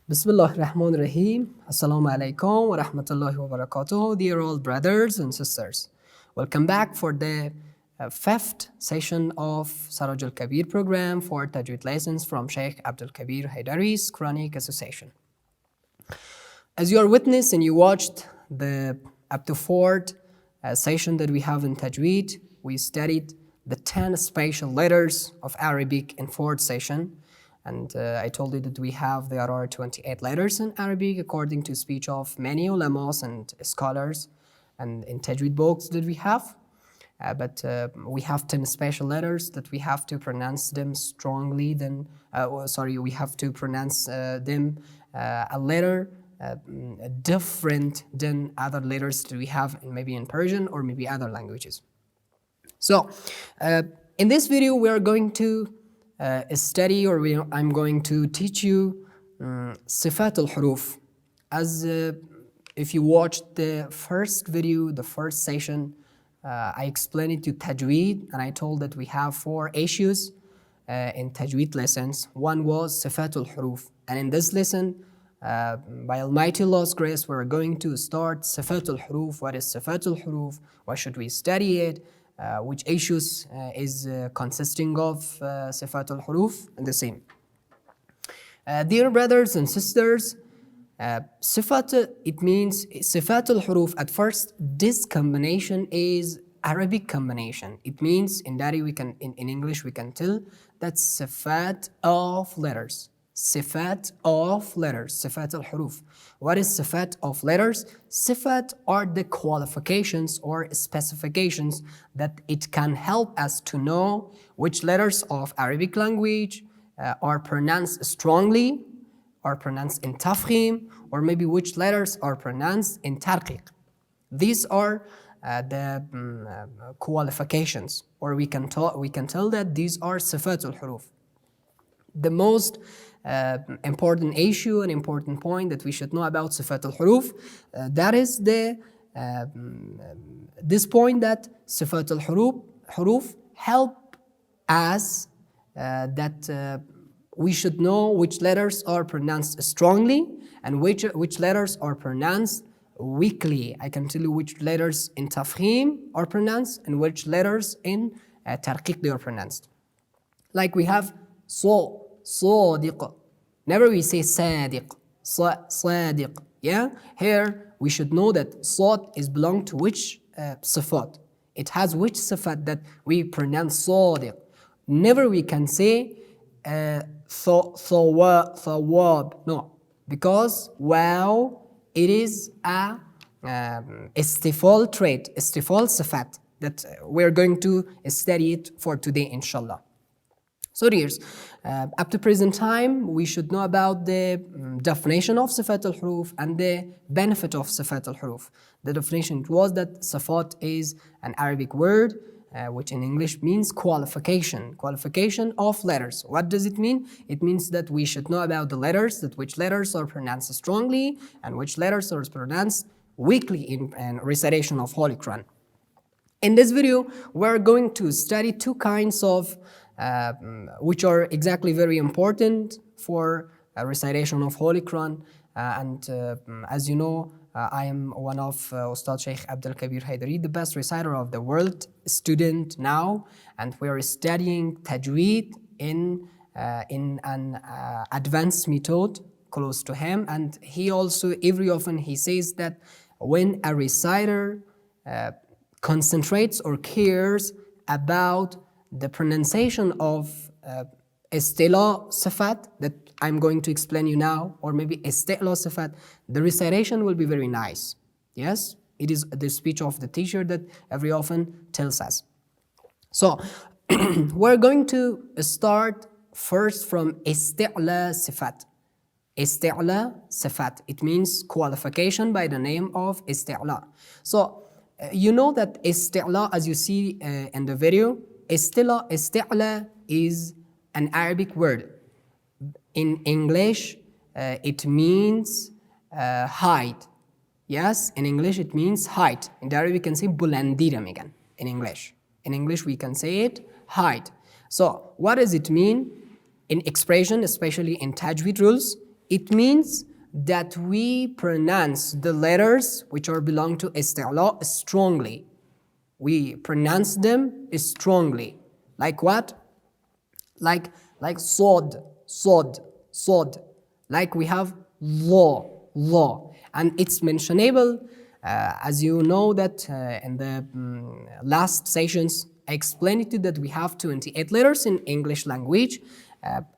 Bismillah ar-Rahman ar-Rahim. Assalamu alaikum wa rahmatullahi wa barakatuh. Dear all brothers and sisters, welcome back for the fifth session of Abdul Kabeer program for Tajweed lessons from Sheikh Abdul Kabeer Haidari's Quranic Association. As you are witness and you watched the up to fourth session that we have in Tajweed, we studied the 10 special letters of Arabic in fourth session. And I told you that there are 28 letters in Arabic according to speech of many ulamas and scholars and in Tajweed books that we have. But we have 10 special letters that we have to pronounce them strongly. We have to pronounce them a letter different than other letters that we have maybe in Persian or maybe other languages. So in this video we are going to study, or I'm going to teach you Sifat al-Huruf. As if you watched the first video, the first session, I explained it to Tajweed, and I told that we have 4 issues in Tajweed lessons. One was Sifat al-Huruf, and in this lesson, by Almighty Allah's grace, we're going to start Sifat al-Huruf. What is Sifat al-Huruf? Why should we study it? Which issues is consisting of Sifat al-Huruf, and the same. Dear brothers and sisters, Sifat, it means Sifat al-Huruf. At first, this combination is Arabic combination. It means in Dari in English we can tell that Sifat of letters. Sifat of letters, Sifat al-Huruf. What is Sifat of letters? Sifat are the qualifications or specifications that it can help us to know which letters of Arabic language are pronounced strongly, are pronounced in tafkhim, or maybe which letters are pronounced in tarqiq. These are the qualifications, or we can tell that these are Sifat al-Huruf. The most important issue and important point that we should know about Sifat al-Huruf, that is this point that Sifat al-Huruf help us that we should know which letters are pronounced strongly and which letters are pronounced weakly. I can tell you which letters in tafkhim are pronounced and which letters in tarqiq they are pronounced. Like we have صادق. Never we say صادق. صادق. Yeah? Here we should know that صاد is belong to which sifat. It has which sifat that we pronounce صادق. Never we can say ثواب. No. Because wow, it is a istifal trait, istifal sifat that we're going to study it for today inshallah. So dears, up to present time, we should know about the definition of Sifat al-Huruf and the benefit of Sifat al-Huruf. The definition was that Sifat is an Arabic word which in English means qualification of letters. What does it mean? It means that we should know about the letters, that which letters are pronounced strongly and which letters are pronounced weakly in recitation of Holy Quran. In this video, we're going to study 2 kinds of which are exactly very important for recitation of Holy Quran. As you know, I am one of Ustad Sheikh Abdulkabir Haidari, the best reciter of the world student now, and we are studying Tajweed in an advanced method close to him. And he also every often he says that when a reciter concentrates or cares about the pronunciation of istila sifat that I'm going to explain you now, or maybe istila sifat, the recitation will be very nice. Yes, it is the speech of the teacher that every often tells us. So we're going to start first from istila sifat. Istila sifat, it means qualification by the name of istila. So you know that istila, as you see in the video, Istila is an Arabic word. In English, it means height. Yes, in English it means height. In Dari we can say bulandira again. In English we can say it height. So what does it mean in expression, especially in Tajweed rules? It means that we pronounce the letters which are belong to isti'la strongly. We pronounce them strongly. Like what? Like sod, sod, sod. Like we have law, law. And it's mentionable, as you know that in the last sessions, I explained to you that we have 28 letters in English language.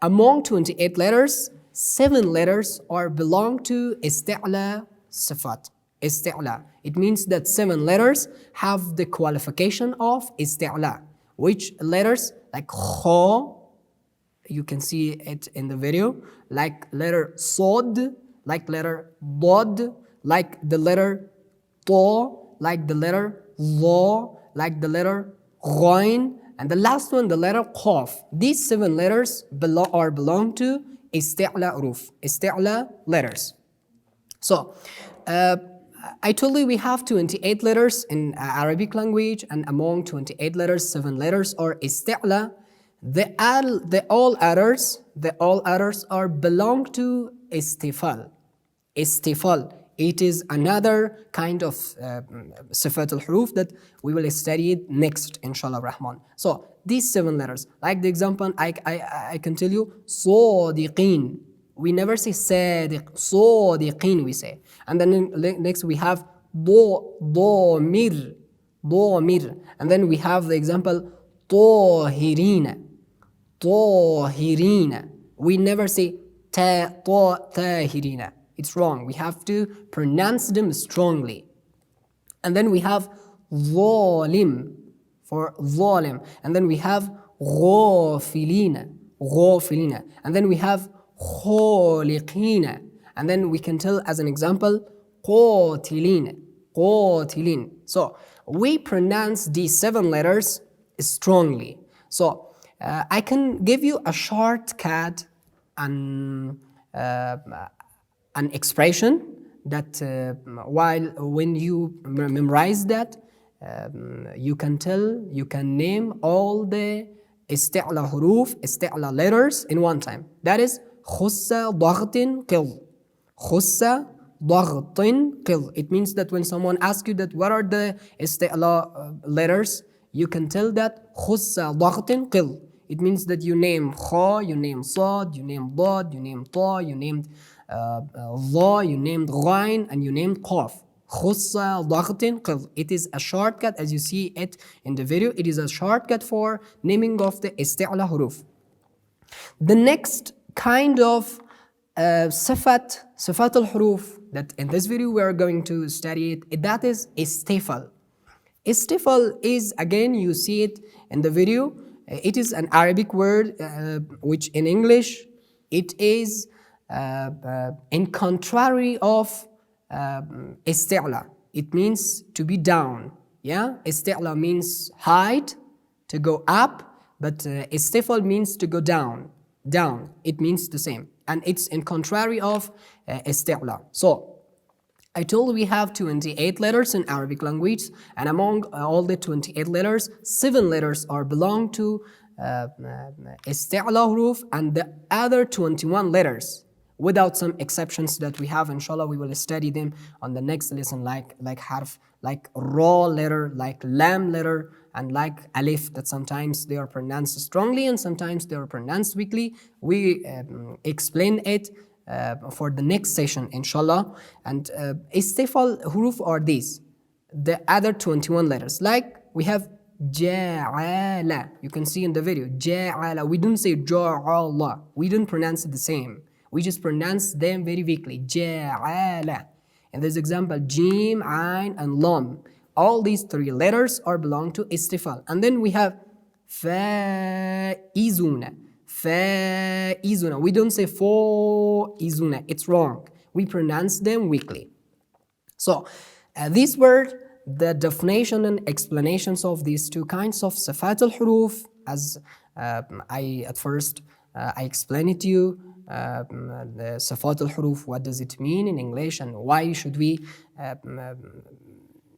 Among 28 letters, 7 letters are belong to isti'la sifat. Isti'la. It means that 7 letters have the qualification of isti'la. Which letters? Like kha, you can see it in the video, like letter sod, like letter bod, like the letter ta, like the letter la, like the letter ghain, and the last one, the letter qaf. These 7 letters belong to isti'la huruf, isti'la letters. So, I told you we have 28 letters in Arabic language, and among 28 letters, 7 letters are isti'la. The all others are belong to istifal. Istifal. It is another kind of sifat al-huruf that we will study it next, inshallah rahman. So these 7 letters, like the example, I can tell you, sadiqin. We never say sadiq, sadiqin we say. And then next we have domir, domir. And then we have the example, tahirina, tahirina. We never say tahirina. It's wrong. We have to pronounce them strongly. And then we have zalim for zalim. And then we have ghafilina, ghafilina. And then we have khaliqina. And then we can tell as an example, qatilin, qatilin. So we pronounce these 7 letters strongly. So I can give you a shortcut and an expression that when you memorize that, you can name all the isti'la huruf, isti'la letters in one time. That is khussa daghtin qil. Khussa daghtin qil. It means that when someone asks you that what are the isti'la letters, you can tell that khussa daghtin qil. It means that you name kha, you name sad, you name dad, you name ta, you named dha, you named ghain, and you named qaf. Khussa daghtin qil. It is a shortcut, as you see it in the video. It is a shortcut for naming of the isti'la huruf. The next kind of sifat al-huruf that in this video we are going to study it, that is istifal. Istifal is, again, you see it in the video. It is an Arabic word which in English it is in contrary of isti'la. It means to be down. Yeah, isti'la means height, to go up, but istifal means to go down. Down. It means the same, and it's in contrary of isti'la. So I told you we have 28 letters in Arabic language, and among all the 28 letters, 7 letters are belong to isti'la huruf, and the other 21 letters, without some exceptions that we have, inshallah, we will study them on the next lesson, like harf, like ra letter, like lam letter, and like alif, that sometimes they are pronounced strongly and sometimes they are pronounced weakly. We explain it for the next session, inshallah. And istifal huruf are these, the other 21 letters. Like we have ja'ala, you can see in the video, ja'ala. We don't say ja'ala, we don't pronounce it the same, we just pronounce them very weakly, ja'ala. In this example, jim, ain, and lam, all these 3 letters are belong to istifal. And then we have fa'izuna, fa'izuna. We don't say fa'izuna, it's wrong. We pronounce them weakly. So these were the definition and explanations of these 2 kinds of sifat al-huruf. As I explained it to you, the sifat al-huruf, what does it mean in English, and why should we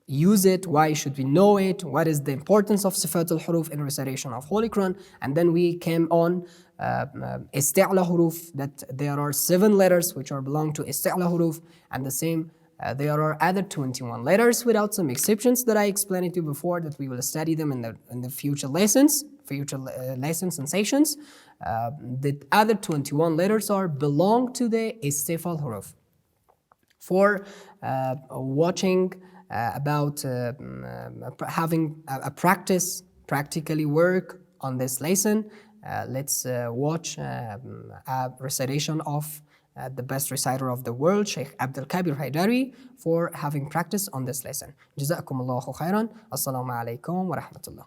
use it, why should we know it, what is the importance of Sifat al-Huruf in recitation of Holy Quran. And then we came on Isti'la Huruf, that there are 7 letters which are belong to Isti'la Huruf, and the same there are other 21 letters without some exceptions that I explained to you before, that we will study them in the future lessons, and sessions. The other 21 letters belong to the Istifal Huruf. For watching about having a practically work on this lesson, let's watch a recitation of the best reciter of the world, Sheikh Abdul Kabeer Haidari, for having practice on this lesson. جزاكم الله خيرا. Assalamu alaikum wa rahmatullah.